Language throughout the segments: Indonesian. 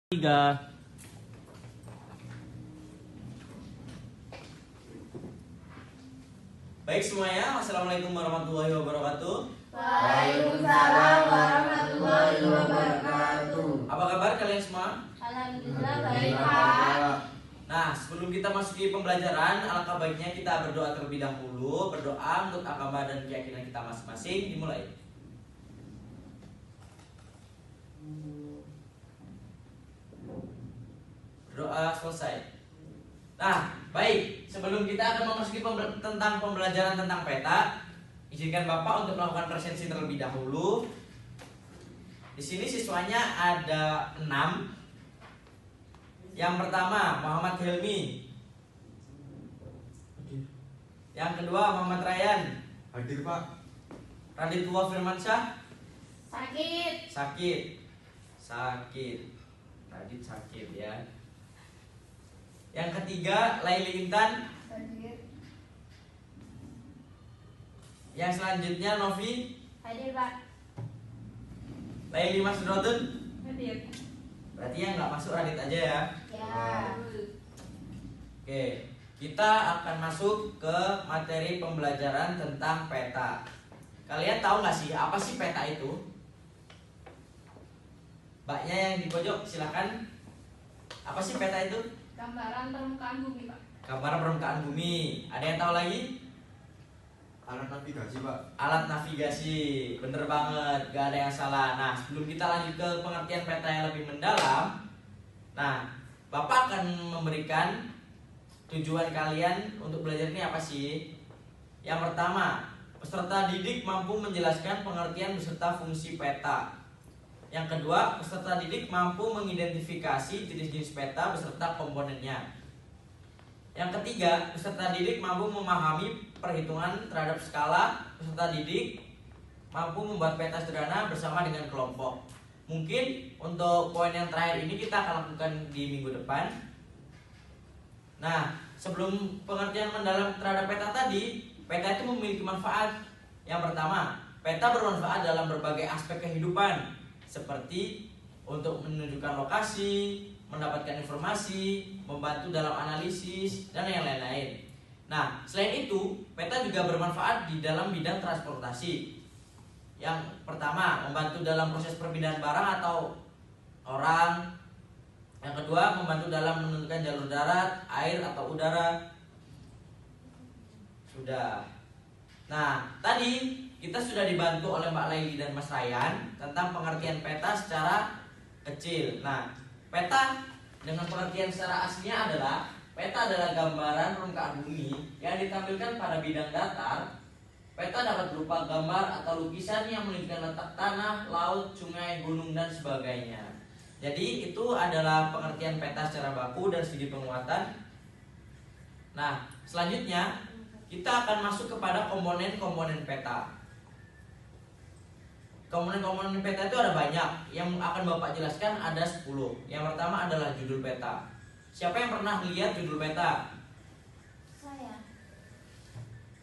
Tiga. Baik semuanya, Assalamualaikum warahmatullahi wabarakatuh. Waalaikumsalam warahmatullahi wabarakatuh. Apa kabar kalian semua? Alhamdulillah baik, Pak. Nah, sebelum kita masuki pembelajaran, alangkah baiknya kita berdoa terlebih dahulu. Berdoa untuk agama dan keyakinan kita masing-masing. Dimulai. Doa selesai. Nah, baik. Sebelum kita akan memasuki tentang pembelajaran tentang peta, izinkan Bapak untuk melakukan presensi terlebih dahulu. Di sini siswanya ada 6. Yang pertama Muhammad Hilmi. Yang kedua Muhammad Ryan. Hadir, Pak. Raditya Firmansyah. Sakit. Sakit. Radit sakit ya. Yang ketiga Laili Intan. Hadir. Yang selanjutnya Novi. Hadir, Pak. Laili Masrodun. Hadir. Berarti yang nggak masuk Radit aja ya. Ya. Oke, kita akan masuk ke materi pembelajaran tentang peta. Kalian tahu nggak sih apa sih peta itu? Mbaknya yang di pojok silakan. Apa sih peta itu? Gambaran permukaan bumi, Pak. Gambaran permukaan bumi. Ada yang tahu lagi? Alat navigasi, Pak. Alat navigasi. Bener banget, gak ada yang salah. Nah, sebelum kita lanjut ke pengertian peta yang lebih mendalam, nah, Bapak akan memberikan tujuan kalian untuk belajar ini apa sih? Yang pertama, peserta didik mampu menjelaskan pengertian beserta fungsi peta. Yang kedua, peserta didik mampu mengidentifikasi jenis-jenis peta beserta komponennya. Yang ketiga, peserta didik mampu memahami perhitungan terhadap skala. Peserta didik mampu membuat peta sederhana bersama dengan kelompok. Mungkin untuk poin yang terakhir ini kita akan lakukan di minggu depan. Nah, sebelum pengertian mendalam terhadap peta tadi, peta itu memiliki manfaat. Yang pertama, peta bermanfaat dalam berbagai aspek kehidupan, seperti untuk menunjukkan lokasi, mendapatkan informasi, membantu dalam analisis, dan yang lain-lain. Nah, selain itu, peta juga bermanfaat di dalam bidang transportasi. Yang pertama, membantu dalam proses perpindahan barang atau orang. Yang kedua, membantu dalam menentukan jalur darat, air, atau udara. Sudah. Nah, tadi kita sudah dibantu oleh Mbak Laili dan Mas Ryan tentang pengertian peta secara kecil. Nah, peta dengan pengertian secara aslinya adalah peta adalah gambaran permukaan bumi yang ditampilkan pada bidang datar. Peta dapat berupa gambar atau lukisan yang menunjukkan letak tanah, laut, sungai, gunung, dan sebagainya. Jadi itu adalah pengertian peta secara baku dan studi penguatan. Nah, selanjutnya kita akan masuk kepada komponen-komponen peta. Komponen-komponen peta itu ada banyak. Yang akan Bapak jelaskan ada 10. Yang pertama adalah judul peta. Siapa yang pernah lihat judul peta? Saya.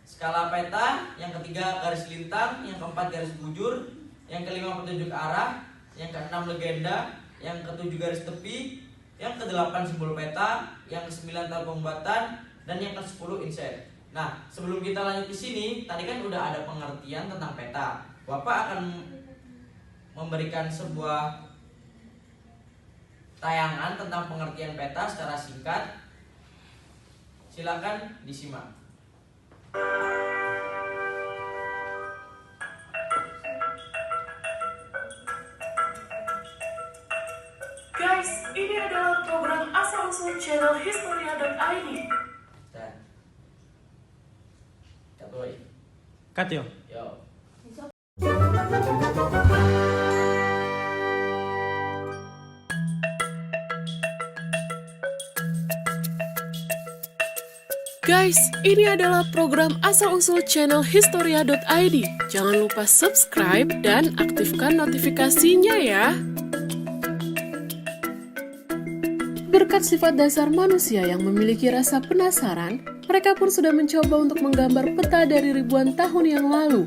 Skala peta. Yang ketiga garis lintang. Yang keempat garis bujur. Yang kelima petunjuk arah. Yang keenam legenda. Yang ketujuh garis tepi. Yang kedelapan simbol peta. Yang kesembilan tahap pembuatan. Dan yang ke-10 inset. Nah, sebelum kita lanjut ke sini, tadi kan udah ada pengertian tentang peta. Bapak akan memberikan sebuah tayangan tentang pengertian peta secara singkat. Silakan disimak. Guys, ini adalah program asal-usul channel Historia.id. Dan Boy. Cut yo. Yo. Guys, ini adalah program asal-usul channel Historia.id. Jangan lupa subscribe dan aktifkan notifikasinya ya. Berkat sifat dasar manusia yang memiliki rasa penasaran, mereka pun sudah mencoba untuk menggambar peta dari ribuan tahun yang lalu.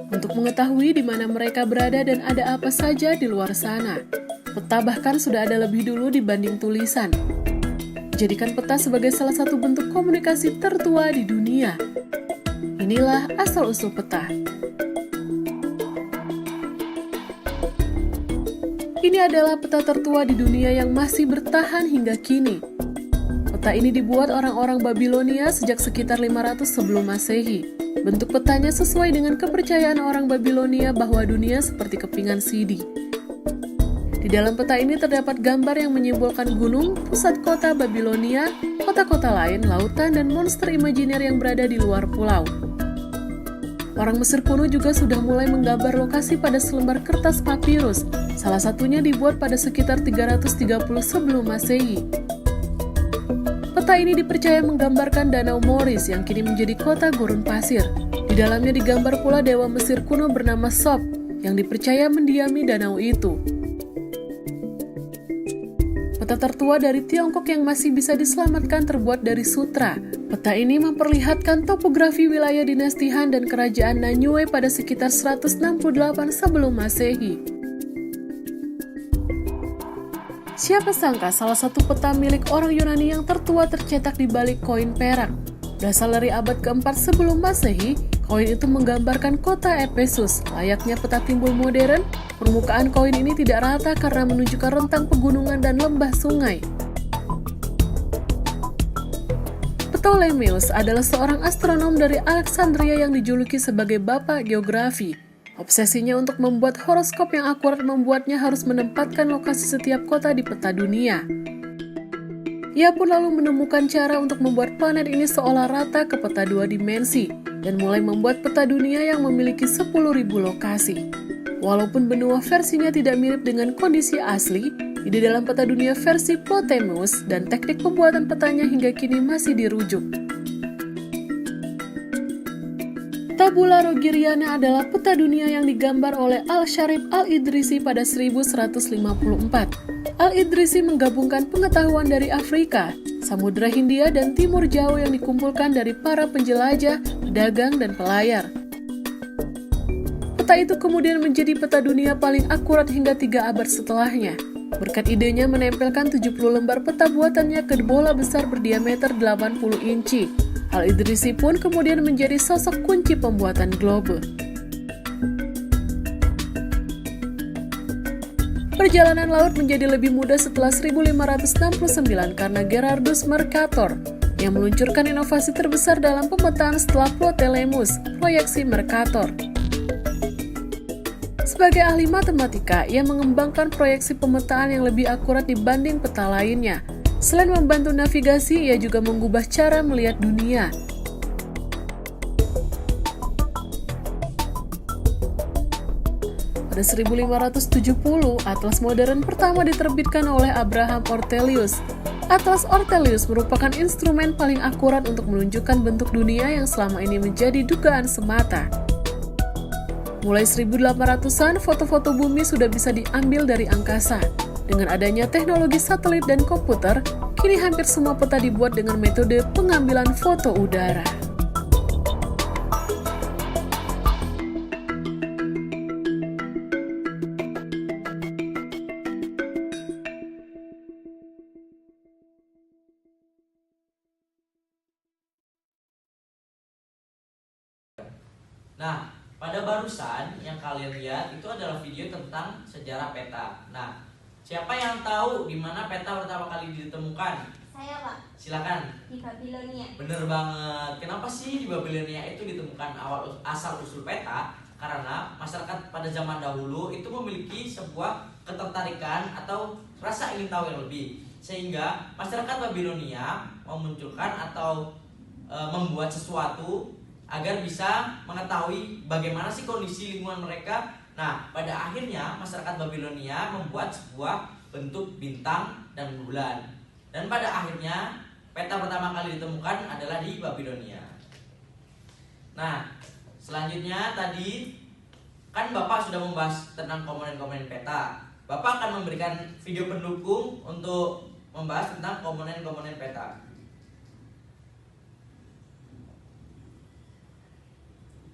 Untuk mengetahui di mana mereka berada dan ada apa saja di luar sana, peta bahkan sudah ada lebih dulu dibanding tulisan. Jadikan peta sebagai salah satu bentuk komunikasi tertua di dunia. Inilah asal-usul peta. Ini adalah peta tertua di dunia yang masih bertahan hingga kini. Peta ini dibuat orang-orang Babilonia sejak sekitar 500 sebelum Masehi. Bentuk petanya sesuai dengan kepercayaan orang Babilonia bahwa dunia seperti kepingan CD. Di dalam peta ini terdapat gambar yang menyimbolkan gunung, pusat kota Babilonia, kota-kota lain, lautan, dan monster imajiner yang berada di luar pulau. Orang Mesir kuno juga sudah mulai menggambar lokasi pada selembar kertas papirus, salah satunya dibuat pada sekitar 330 sebelum Masehi. Peta ini dipercaya menggambarkan Danau Moris yang kini menjadi kota gurun pasir. Di dalamnya digambar pula dewa Mesir kuno bernama Sop, yang dipercaya mendiami danau itu. Peta tertua dari Tiongkok yang masih bisa diselamatkan terbuat dari sutra. Peta ini memperlihatkan topografi wilayah dinasti Han dan kerajaan Nanyue pada sekitar 168 sebelum Masehi. Siapa sangka salah satu peta milik orang Yunani yang tertua tercetak di balik koin perak. Berasal dari abad keempat sebelum Masehi, koin itu menggambarkan kota Efesus. Layaknya peta timbul modern, permukaan koin ini tidak rata karena menunjukkan rentang pegunungan dan lembah sungai. Ptolemeus adalah seorang astronom dari Alexandria yang dijuluki sebagai bapak geografi. Obsesinya untuk membuat horoskop yang akurat membuatnya harus menempatkan lokasi setiap kota di peta dunia. Ia pun lalu menemukan cara untuk membuat planet ini seolah rata ke peta 2 dimensi, dan mulai membuat peta dunia yang memiliki 10.000 lokasi. Walaupun benua versinya tidak mirip dengan kondisi asli, ide dalam peta dunia versi Ptolemeus dan teknik pembuatan petanya hingga kini masih dirujuk. Tabula Rogeriana adalah peta dunia yang digambar oleh Al-Sharif Al-Idrisi pada 1154. Al-Idrisi menggabungkan pengetahuan dari Afrika, Samudra Hindia, dan Timur Jauh yang dikumpulkan dari para penjelajah, pedagang, dan pelayar. Peta itu kemudian menjadi peta dunia paling akurat hingga 3 abad setelahnya. Berkat idenya menempelkan 70 lembar peta buatannya ke bola besar berdiameter 80 inci. Al-Idrisi pun kemudian menjadi sosok kunci pembuatan globe. Perjalanan laut menjadi lebih mudah setelah 1569 karena Gerardus Mercator yang meluncurkan inovasi terbesar dalam pemetaan setelah Ptolemeus, proyeksi Mercator. Sebagai ahli matematika, ia mengembangkan proyeksi pemetaan yang lebih akurat dibanding peta lainnya. Selain membantu navigasi, ia juga mengubah cara melihat dunia. Pada 1570, atlas modern pertama diterbitkan oleh Abraham Ortelius. Atlas Ortelius merupakan instrumen paling akurat untuk menunjukkan bentuk dunia yang selama ini menjadi dugaan semata. Mulai 1800-an, foto-foto bumi sudah bisa diambil dari angkasa. Dengan adanya teknologi satelit dan komputer, kini hampir semua peta dibuat dengan metode pengambilan foto udara. Nah, pada barusan yang kalian lihat itu adalah video tentang sejarah peta. Nah, siapa yang tahu di mana peta pertama kali ditemukan? Saya, Pak. Silakan. Di Babilonia. Bener banget. Kenapa sih di Babilonia itu ditemukan asal usul peta? Karena masyarakat pada zaman dahulu itu memiliki sebuah ketertarikan atau rasa ingin tahu yang lebih, sehingga masyarakat Babilonia memunculkan atau membuat sesuatu agar bisa mengetahui bagaimana sih kondisi lingkungan mereka. Nah, pada akhirnya masyarakat Babilonia membuat sebuah bentuk bintang dan bulan. Dan pada akhirnya peta pertama kali ditemukan adalah di Babilonia. Nah, selanjutnya tadi kan Bapak sudah membahas tentang komponen-komponen peta. Bapak akan memberikan video pendukung untuk membahas tentang komponen-komponen peta.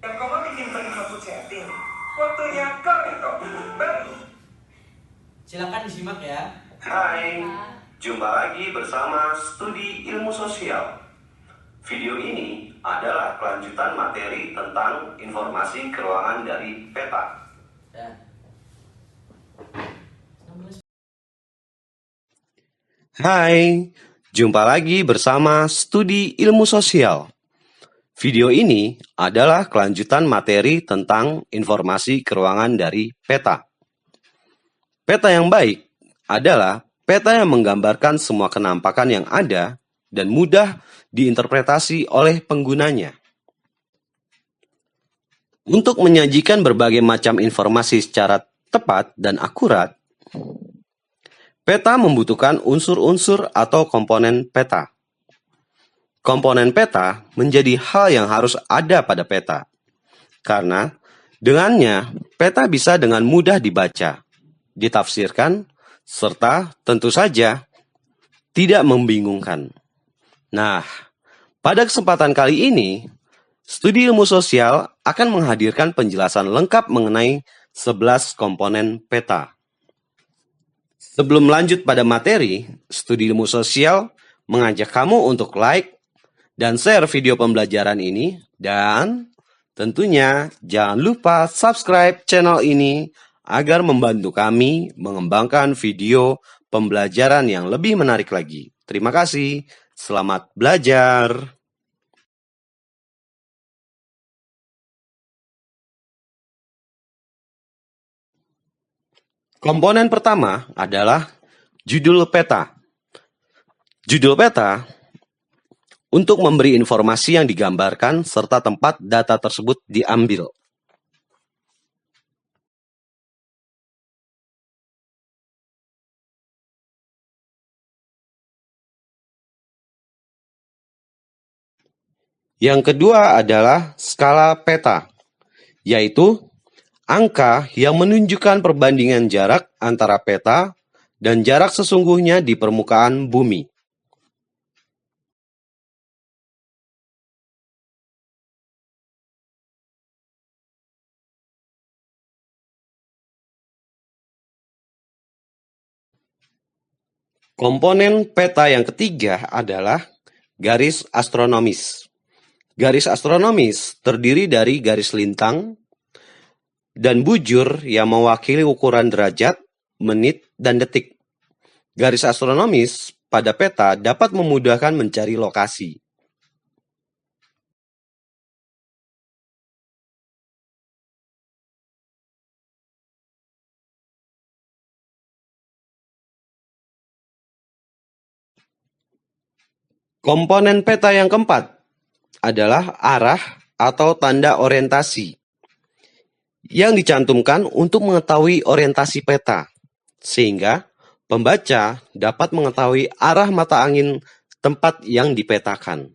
Yang kamu bikin satu chatting, waktunya Karito baru. Silakan disimak ya. Hai, jumpa lagi bersama Studi Ilmu Sosial. Video ini adalah kelanjutan materi tentang informasi keuangan dari peta. Ya. 16. Hai, jumpa lagi bersama Studi Ilmu Sosial. Video ini adalah kelanjutan materi tentang informasi keuangan dari peta. Peta yang baik adalah peta yang menggambarkan semua kenampakan yang ada dan mudah diinterpretasi oleh penggunanya. Untuk menyajikan berbagai macam informasi secara tepat dan akurat, peta membutuhkan unsur-unsur atau komponen peta. Komponen peta menjadi hal yang harus ada pada peta, karena dengannya peta bisa dengan mudah dibaca, ditafsirkan, serta tentu saja tidak membingungkan. Nah, pada kesempatan kali ini, Studi Ilmu Sosial akan menghadirkan penjelasan lengkap mengenai 11 komponen peta. Sebelum lanjut pada materi, Studi Ilmu Sosial mengajak kamu untuk like dan share video pembelajaran ini, dan tentunya jangan lupa subscribe channel ini agar membantu kami mengembangkan video pembelajaran yang lebih menarik lagi. Terima kasih. Selamat belajar. Komponen pertama adalah judul peta. Judul peta untuk memberi informasi yang digambarkan serta tempat data tersebut diambil. Yang kedua adalah skala peta, yaitu angka yang menunjukkan perbandingan jarak antara peta dan jarak sesungguhnya di permukaan bumi. Komponen peta yang ketiga adalah garis astronomis. Garis astronomis terdiri dari garis lintang dan bujur yang mewakili ukuran derajat, menit, dan detik. Garis astronomis pada peta dapat memudahkan mencari lokasi. Komponen peta yang keempat adalah arah atau tanda orientasi yang dicantumkan untuk mengetahui orientasi peta, sehingga pembaca dapat mengetahui arah mata angin tempat yang dipetakan.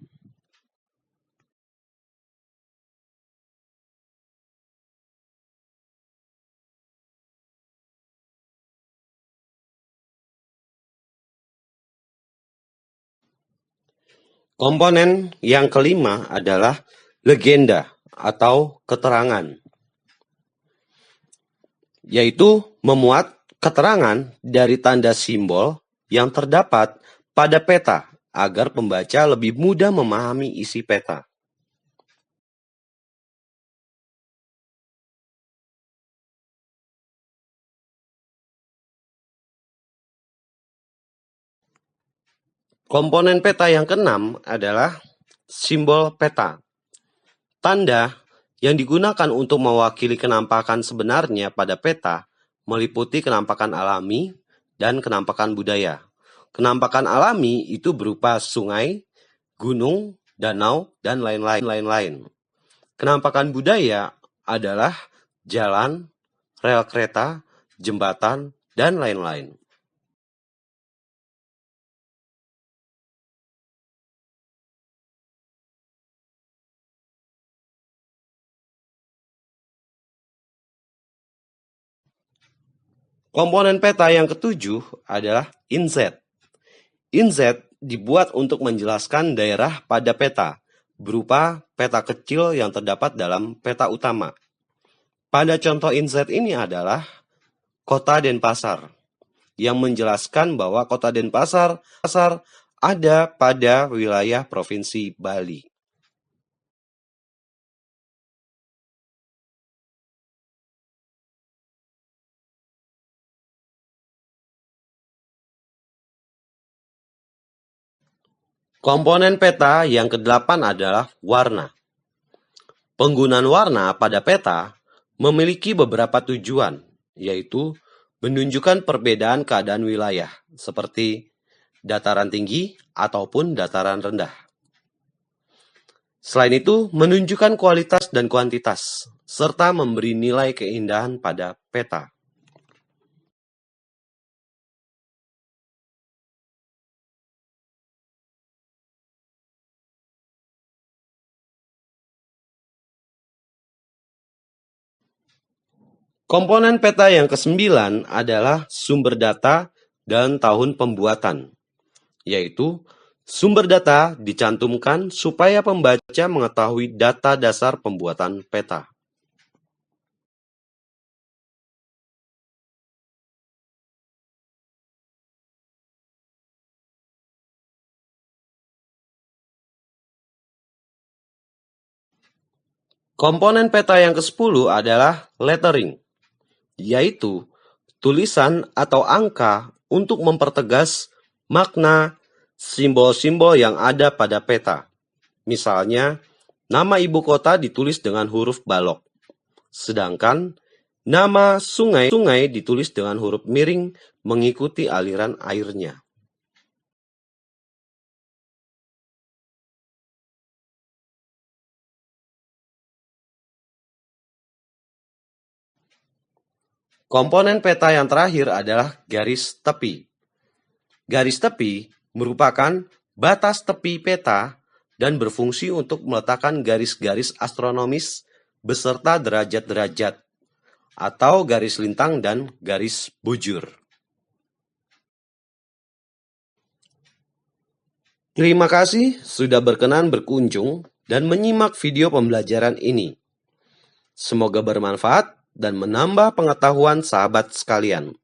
Komponen yang kelima adalah legenda atau keterangan, yaitu memuat keterangan dari tanda simbol yang terdapat pada peta agar pembaca lebih mudah memahami isi peta. Komponen peta yang keenam adalah simbol peta. Tanda yang digunakan untuk mewakili kenampakan sebenarnya pada peta meliputi kenampakan alami dan kenampakan budaya. Kenampakan alami itu berupa sungai, gunung, danau, dan lain-lain. Kenampakan budaya adalah jalan, rel kereta, jembatan, dan lain-lain. Komponen peta yang ketujuh adalah inset. Inset dibuat untuk menjelaskan daerah pada peta, berupa peta kecil yang terdapat dalam peta utama. Pada contoh inset ini adalah Kota Denpasar. yang menjelaskan bahwa Kota Denpasar ada pada wilayah Provinsi Bali. Komponen peta yang ke-8 adalah warna. Penggunaan warna pada peta memiliki beberapa tujuan, yaitu menunjukkan perbedaan keadaan wilayah, seperti dataran tinggi ataupun dataran rendah. Selain itu, menunjukkan kualitas dan kuantitas, serta memberi nilai keindahan pada peta. Komponen peta yang ke-9 adalah sumber data dan tahun pembuatan, yaitu sumber data dicantumkan supaya pembaca mengetahui data dasar pembuatan peta. Komponen peta yang ke-10 adalah lettering, yaitu tulisan atau angka untuk mempertegas makna simbol-simbol yang ada pada peta. Misalnya, nama ibu kota ditulis dengan huruf balok, sedangkan nama sungai ditulis dengan huruf miring mengikuti aliran airnya. Komponen peta yang terakhir adalah garis tepi. Garis tepi merupakan batas tepi peta dan berfungsi untuk meletakkan garis-garis astronomis beserta derajat-derajat, atau garis lintang dan garis bujur. Terima kasih sudah berkenan berkunjung dan menyimak video pembelajaran ini. Semoga bermanfaat dan menambah pengetahuan sahabat sekalian.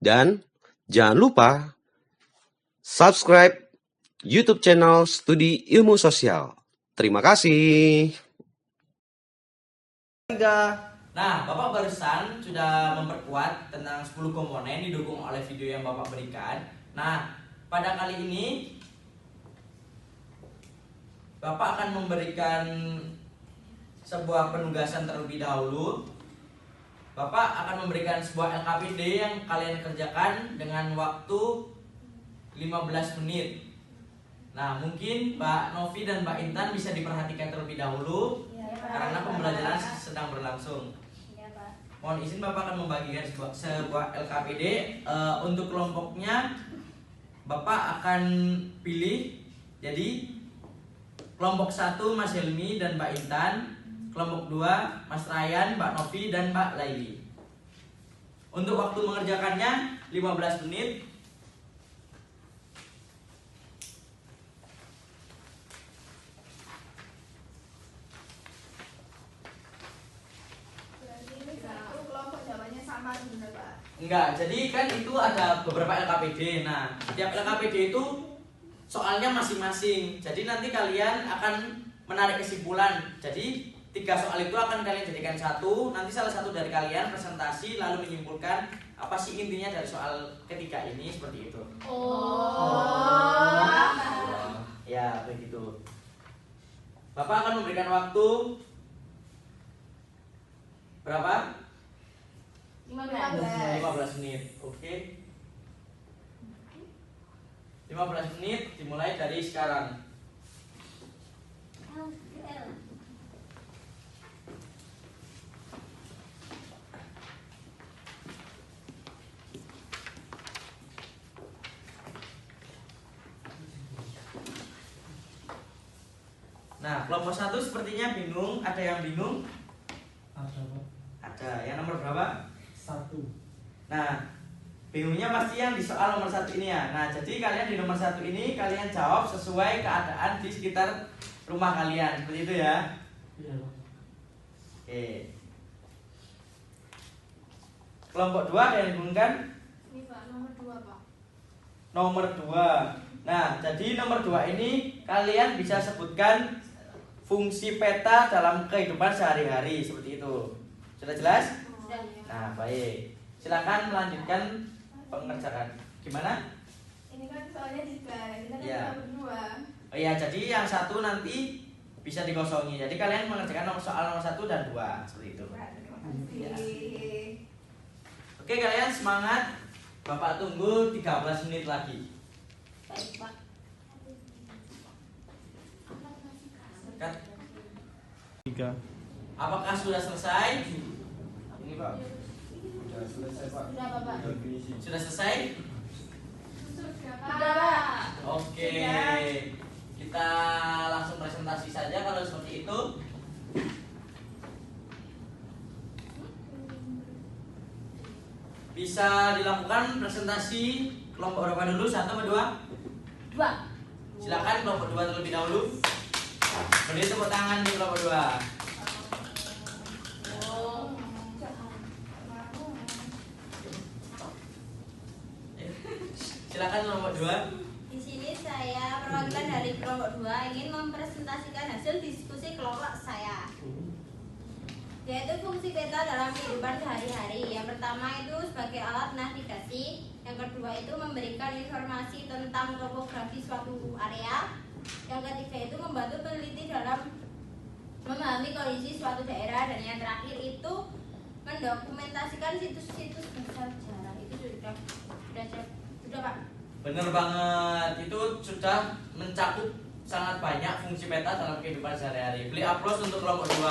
Dan jangan lupa subscribe YouTube channel Studi Ilmu Sosial. Terima kasih. Nah, Bapak barusan sudah memperkuat tentang 10 komponen didukung oleh video yang Bapak berikan. Nah, pada kali ini Bapak akan memberikan sebuah penugasan terlebih dahulu. Bapak akan memberikan sebuah LKPD yang kalian kerjakan dengan waktu 15 menit. Nah, mungkin Mbak Novi dan Mbak Intan bisa diperhatikan terlebih dahulu karena pembelajaran sedang berlangsung. Mohon izin Bapak akan membagikan sebuah LKPD. Untuk kelompoknya Bapak akan pilih. Jadi kelompok 1 Mas Helmi dan Mbak Intan, kelompok 2 Mas Ryan, Mbak Novi dan Mbak Laili. Untuk waktu mengerjakannya 15 menit. Enggak, jadi kan itu ada beberapa LKPD. Nah, setiap LKPD itu soalnya masing-masing. Jadi nanti kalian akan menarik kesimpulan. Jadi 3 soal itu akan kalian jadikan satu. Nanti salah satu dari kalian presentasi lalu menyimpulkan apa sih intinya dari soal ketiga ini, seperti itu. Ya, begitu. Bapak akan memberikan waktu berapa? 15 menit. Oke. 15 menit dimulai dari sekarang. Nah, kelompok 1 sepertinya bingung. Ada yang bingung? Ada. Yang nomor berapa? 1. Nah, bingungnya pasti yang di soal nomor 1 ini ya. Nah, jadi kalian di nomor 1 ini kalian jawab sesuai keadaan di sekitar rumah kalian. Seperti itu ya. Iya, Pak. Oke. Kelompok 2 ada yang bingung kan? Ini Pak, nomor 2 Pak. Nomor 2. Nah, jadi nomor 2 ini kalian bisa sebutkan fungsi peta dalam kehidupan sehari-hari seperti itu. Sudah jelas? Sudah. Nah, baik. Silakan melanjutkan pengerjaan. Gimana? Ini kan soalnya dibalik, kita kan Iya. cuma berdua. Oh iya, jadi yang satu nanti bisa dikosongi. Jadi kalian mengerjakan soal nomor 1 dan 2 seperti itu. Pak, terima Iya. kasih. Oke, kalian semangat. Bapak tunggu 13 menit lagi. Baik Pak. Kat. 3. Apakah sudah selesai? Ini Pak. Sudah selesai Pak. Sudah Bapak. Definisi. Sudah selesai? Sudah Pak. Oke. Kita langsung presentasi saja kalau seperti itu. Bisa dilakukan presentasi kelompok berapa dulu? 1 atau 2? 2. Silakan kelompok 2 terlebih dahulu. Beri tepuk tangan di kelompok 2. Silakan kelompok 2. Di sini saya perwakilan dari kelompok 2 ingin mempresentasikan hasil diskusi kelompok saya. Yaitu fungsi peta dalam kehidupan sehari-hari. Yang pertama itu sebagai alat navigasi, yang kedua itu memberikan informasi tentang topografi suatu area, yang ketiga itu membantu peneliti dalam memahami kondisi suatu daerah, dan yang terakhir itu mendokumentasikan situs-situs bersejarah. Itu sudah Pak. Bener banget, itu sudah mencakup sangat banyak fungsi peta dalam kehidupan sehari-hari. Beri aplaus untuk kelompok 2.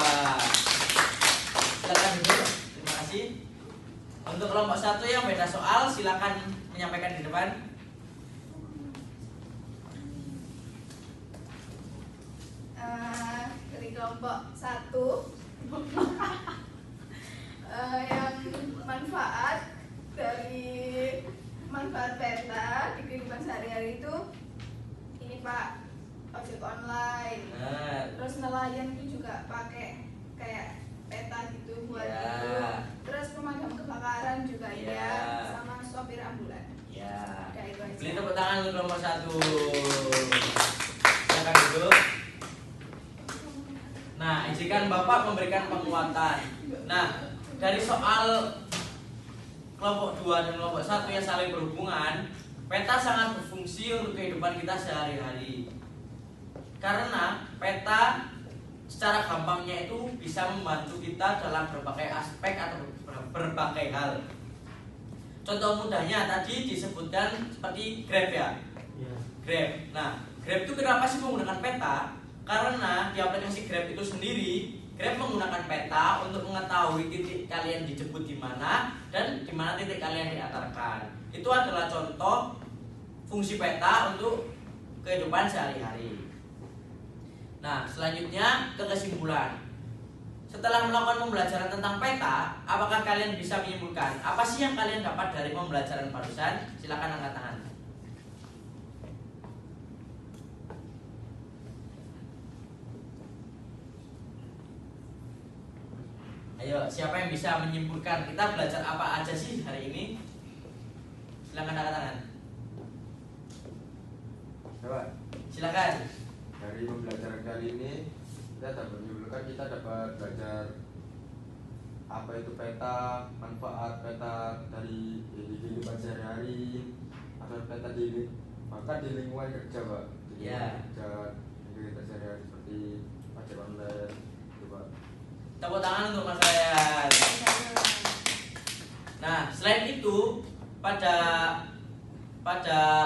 Silakan dulu, terima kasih. Untuk kelompok 1 yang beda soal, silakan menyampaikan di depan. Dari kelompok 1 yang manfaat peta di kehidupan sehari-hari itu ini Pak, ojek online. Nah, Terus nelayan itu juga pakai kayak peta gitu buat Ya. itu. Terus pemadam kebakaran juga Ya. ya, sama sopir ambulan. ya. Udah itu aja. Beri tepuk tangan untuk kelompok 1. Silakan duduk. Nah, izinkan Bapak memberikan penguatan. Nah, dari soal kelompok 2 dan kelompok 1 yang saling berhubungan, peta sangat berfungsi untuk kehidupan kita sehari-hari. Karena peta secara gampangnya itu bisa membantu kita dalam berbagai aspek atau berbagai hal. Contoh mudahnya tadi disebutkan seperti Grab ya. Grab. Nah, Grab itu kenapa sih menggunakan peta? Karena di aplikasi Grab itu sendiri, Grab menggunakan peta untuk mengetahui titik kalian dijemput di mana dan di mana titik kalian diantarkan. Itu adalah contoh fungsi peta untuk kehidupan sehari-hari. Nah, selanjutnya ke kesimpulan. Setelah melakukan pembelajaran tentang peta, apakah kalian bisa menyimpulkan apa sih yang kalian dapat dari pembelajaran barusan? Silakan angkat tangan. Ayo, siapa yang bisa menyimpulkan kita belajar apa aja sih hari ini? Silakan angkat tangan. Coba. Silakan. Dari pembelajaran kali ini kita dapat menyimpulkan kita dapat belajar apa itu peta, manfaat peta dari di kehidupan sehari-hari, atau peta di bahkan di lingkungan kerja Pak. Di Ya. kerja di kehidupan sehari-hari seperti ojek online, gitu Pak. Tepuk tangan untuk Mas Ryan. Nah, selain itu pada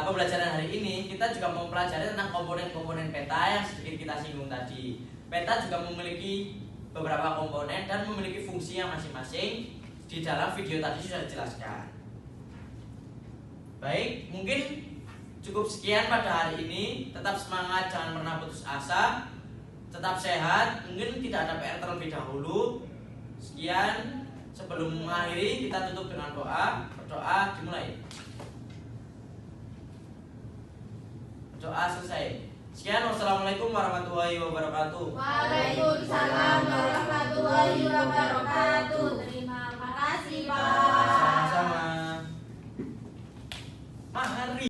pembelajaran hari ini kita juga mempelajari tentang komponen-komponen peta yang sedikit kita singgung tadi. Peta juga memiliki beberapa komponen dan memiliki fungsi yang masing-masing. Di dalam video tadi sudah dijelaskan. Baik, mungkin cukup sekian pada hari ini. Tetap semangat, jangan pernah putus asa. Tetap sehat, mungkin tidak ada PR terlebih dahulu. Sekian, sebelum mengakhiri kita tutup dengan doa. Berdoa dimulai. Doa selesai. Sekian, wassalamualaikum warahmatullahi wabarakatuh. Waalaikumsalam warahmatullahi wabarakatuh. Terima kasih Pak. Sama-sama. Mari.